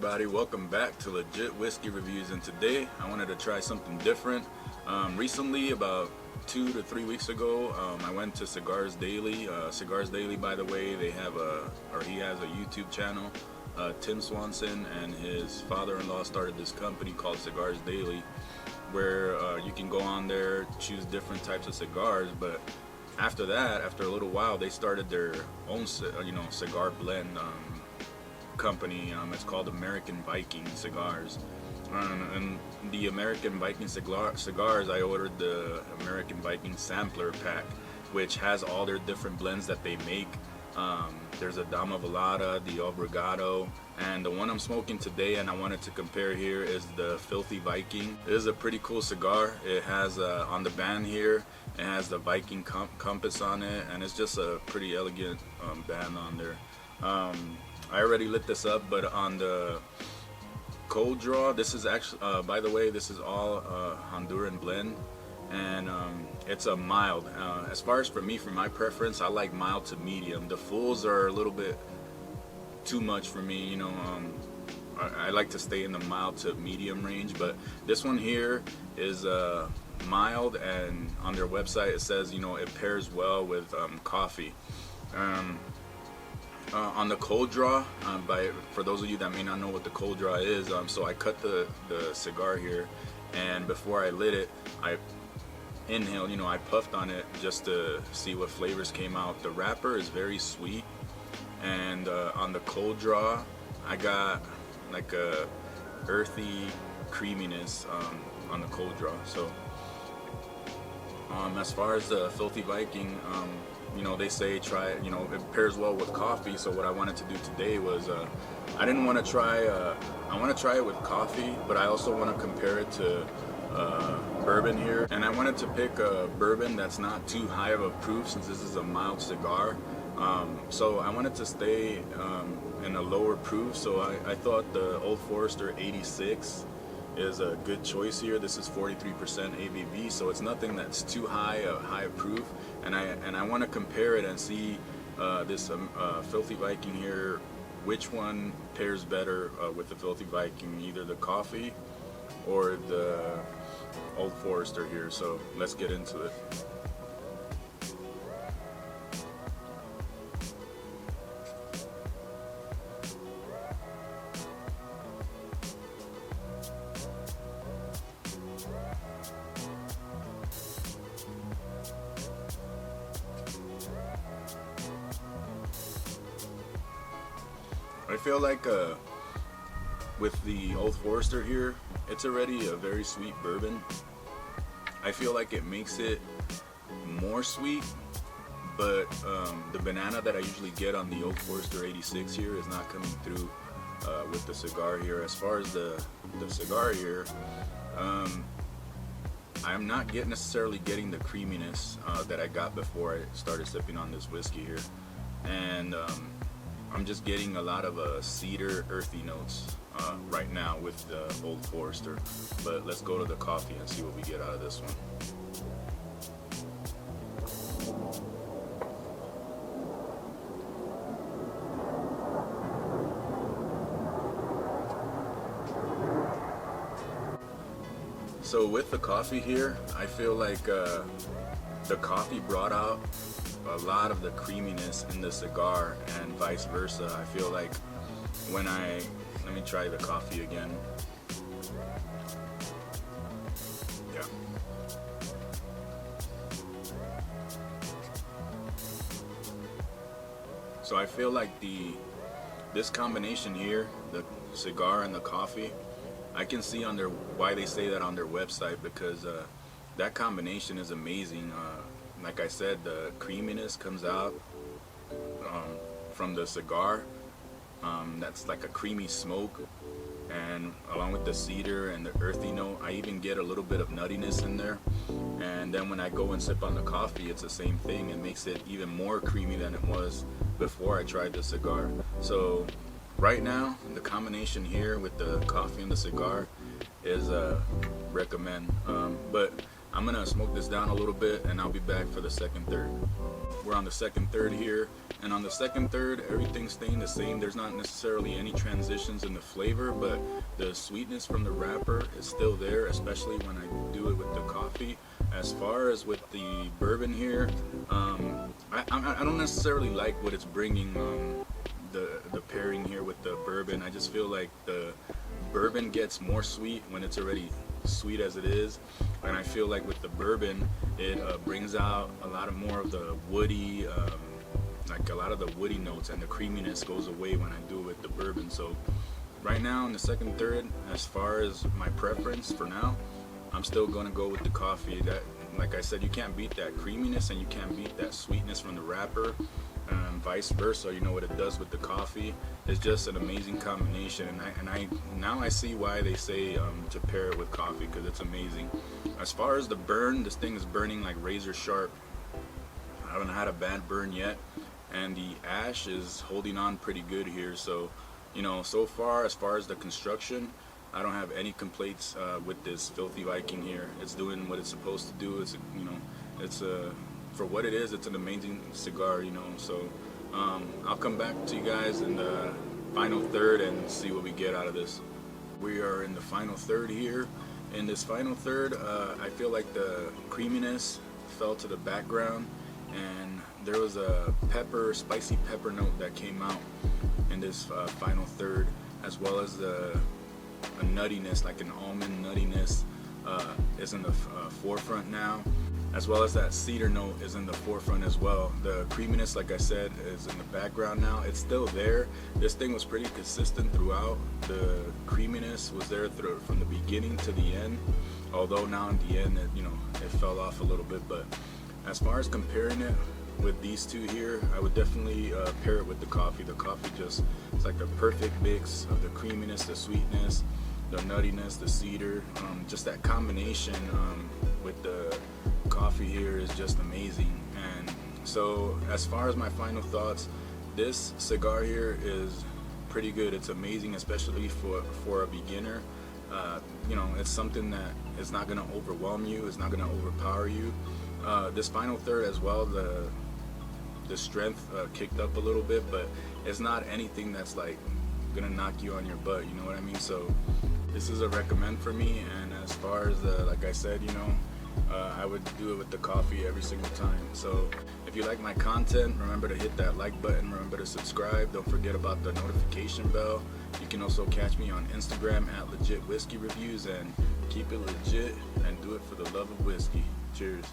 everybody, welcome back to Legit Whiskey Reviews, and today I wanted to try something different. Recently, about 2 to 3 weeks ago, I went to Cigars Daily. Cigars Daily, by the way, he has a YouTube channel. Tim Swanson and his father-in-law started this company called Cigars Daily, where you can go on there, choose different types of cigars, but after that, after a little while, they started their own cigar blend company. It's called American Viking Cigars, and the American Viking cigars, I ordered the American Viking sampler pack, which has all their different blends that they make. There's a Dama Velada, the Obrigado, and the one I'm smoking today and I wanted to compare here is the Filthy Viking. It is a pretty cool cigar. It has on the band here, it has the Viking compass on it, and it's just a pretty elegant band on there. I already lit this up, but on the cold draw, this is actually, by the way, this is all Honduran blend, and it's a mild. As far as for me, for my preference, I like mild to medium. The fulls are a little bit too much for me, I like to stay in the mild to medium range, but this one here is mild, and on their website it says, it pairs well with coffee. On the cold draw, for those of you that may not know what the cold draw is, so I cut the cigar here, and before I lit it, I inhaled, I puffed on it just to see what flavors came out. The wrapper is very sweet, and on the cold draw, I got like a earthy creaminess on the cold draw. So as far as the Filthy Viking, they say try it, it pairs well with coffee. So what I wanted to do today was, I didn't want to try, I want to try it with coffee, but I also want to compare it to bourbon here. And I wanted to pick a bourbon that's not too high of a proof, since this is a mild cigar. So I wanted to stay in a lower proof, so I thought the Old Forester 86 is a good choice here. This is 43% ABV, so it's nothing that's too high proof, and I want to compare it and see this Filthy Viking here, which one pairs better with the Filthy Viking, either the coffee or the Old Forester here. So let's get into it. I feel like with the Old Forester here, it's already a very sweet bourbon. I feel like it makes it more sweet, but the banana that I usually get on the Old Forester 86 here is not coming through with the cigar here. As far as the cigar here, I'm not necessarily getting the creaminess that I got before I started sipping on this whiskey here, and I'm just getting a lot of cedar, earthy notes right now with the Old Forester. But let's go to the coffee and see what we get out of this one. So with the coffee here, I feel like the coffee brought out a lot of the creaminess in the cigar, and vice versa. I feel like when let me try the coffee again. Yeah. So I feel like this combination here, the cigar and the coffee, I can see why they say that on their website, because that combination is amazing. Like I said, the creaminess comes out from the cigar. That's like a creamy smoke, and along with the cedar and the earthy note, I even get a little bit of nuttiness in there. And then when I go and sip on the coffee, it's the same thing. It makes it even more creamy than it was before I tried the cigar. So right now, the combination here with the coffee and the cigar is recommend. But I'm gonna smoke this down a little bit and I'll be back for the second third. We're on the second third here, and on the second third everything's staying the same. There's not necessarily any transitions in the flavor, but the sweetness from the wrapper is still there, especially when I do it with the coffee. As far as with the bourbon here, I don't necessarily like what it's bringing, the pairing here with the bourbon. I just feel like the bourbon gets more sweet when it's already sweet as it is, and I feel like with the bourbon it brings out a lot of more of the woody, like a lot of the woody notes, and the creaminess goes away when I do it with the bourbon. So right now in the second third, as far as my preference for now, I'm still gonna go with the coffee. That, like I said, you can't beat that creaminess and you can't beat that sweetness from the wrapper, and vice versa. You know what it does with the coffee. It's just an amazing combination, and I now I see why they say to pair it with coffee, because it's amazing. As far as the burn, this thing is burning like razor sharp. I haven't had a bad burn yet, and the ash is holding on pretty good here. So, you know, so far as the construction, I don't have any complaints with this Filthy Viking here. It's doing what it's supposed to do. It's, you know, it's for what it is, it's an amazing cigar, you know. So I'll come back to you guys in the final third and see what we get out of this. We are in the final third here. In this final third, I feel like the creaminess fell to the background, and there was a spicy pepper note that came out in this final third, as well as a nuttiness, like an almond nuttiness, is in the forefront now, as well as that cedar note is in the forefront as well. The creaminess, like I said, is in the background now. It's still there. This thing was pretty consistent throughout. The creaminess was there from the beginning to the end, although now in the end, it fell off a little bit. But as far as comparing it with these two here, I would definitely pair it with the coffee. The coffee it's like a perfect mix of the creaminess, the sweetness, the nuttiness, the cedar. Just that combination with the coffee here is just amazing. And so as far as my final thoughts, this cigar here is pretty good. It's amazing, especially for a beginner. It's something that is not going to overwhelm you. It's not going to overpower you. This final third as well, the strength kicked up a little bit, but it's not anything that's like gonna knock you on your butt, you know what I mean? So this is a recommend for me. And as far as like I said, I would do it with the coffee every single time. So if you like my content, remember to hit that like button, remember to subscribe, don't forget about the notification bell. You can also catch me on Instagram at LegitWhiskeyReviews, and keep it legit and do it for the love of whiskey. Cheers.